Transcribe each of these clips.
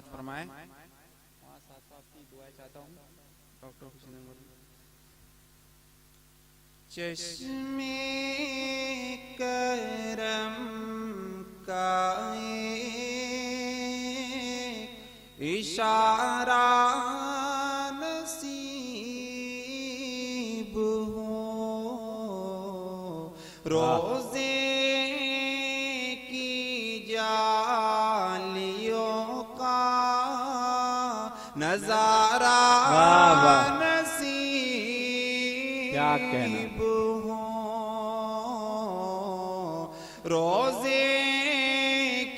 سماعت فرمائے. وہاں ساتھ ساتھ کی دعائیں چاہتا ہوں ڈاکٹر حسین انور. چشمے کرم کا اشارہ نصیب ہو, روزے کی جالیوں کا نظارہ نصیب ہو, روزے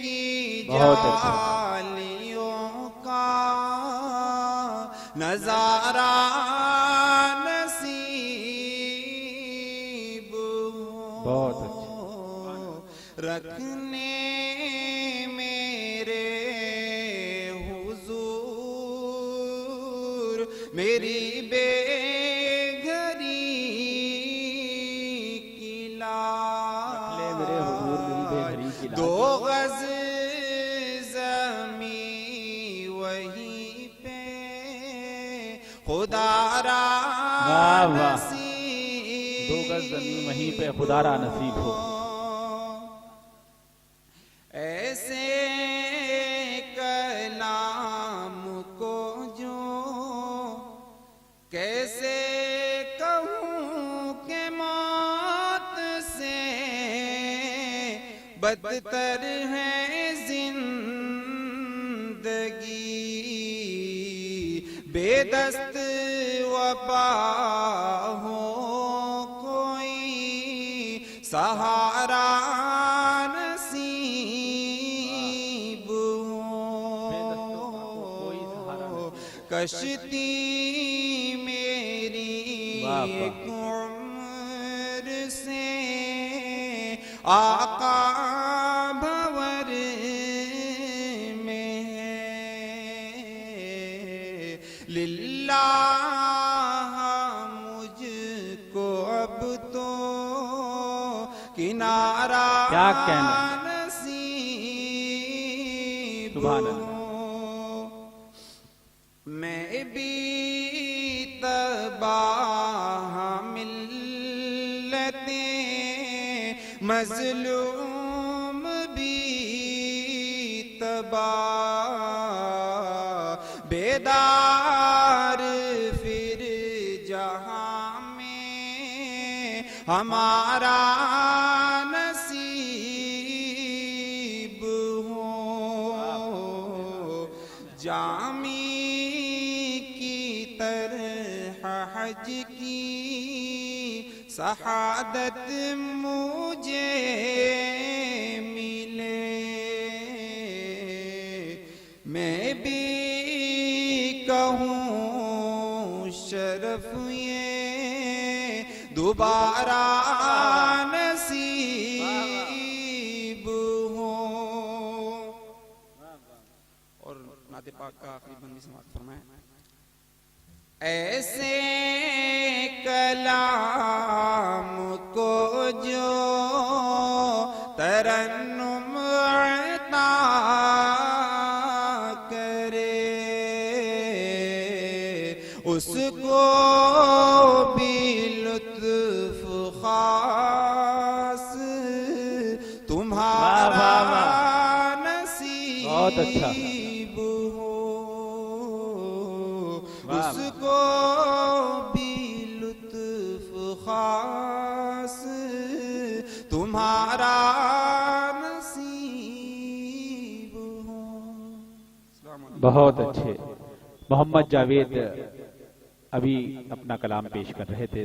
کی جالیوں کا نظارہ نصیب ہو, رکھنے میرے حضور میری بے گھری کی لاج, دو غز زمین وہیں پہ خدا را نصیب, دو گز زمین وہیں پہ خدا را نصیب ہو. ایسے کلام کو جو کیسے کہوں کہ موت سے بدتر ہے زندگی, بے دست وبا ہو کوئی سہارا نصیب ہو, کشتی میری ایک عمر سے آقا بھور میں ہے, للہ مجھ کو اب تو کنارہ نصیب ہو, میں بھی تباہ ملتیں, مظلوم بھی تباہ, بیدار پھر جہاں میں ہمارا نصیب ہو, جامی کی طرح حج کی سعادت مجھے ملے, میں بھی کہوں شرف یہ دوبارہ نصیب ہو. اور نعت پاک کا آخری بندی سماعت فرمائیں. ایسے کلام کو جو ترنم عطا کرے, اس کو بھی لطف خاص تمہارا نصیب ہو, اس کو بھی لطف خاص تمہارا نصیب ہو. بہت اچھے. محمد جاوید ابھی اپنا کلام پیش کر رہے تھے.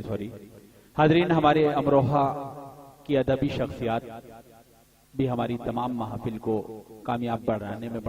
حاضرین, ہمارے امروہہ کی ادبی شخصیات بھی ہماری تمام محافل کو کامیاب بنانے میں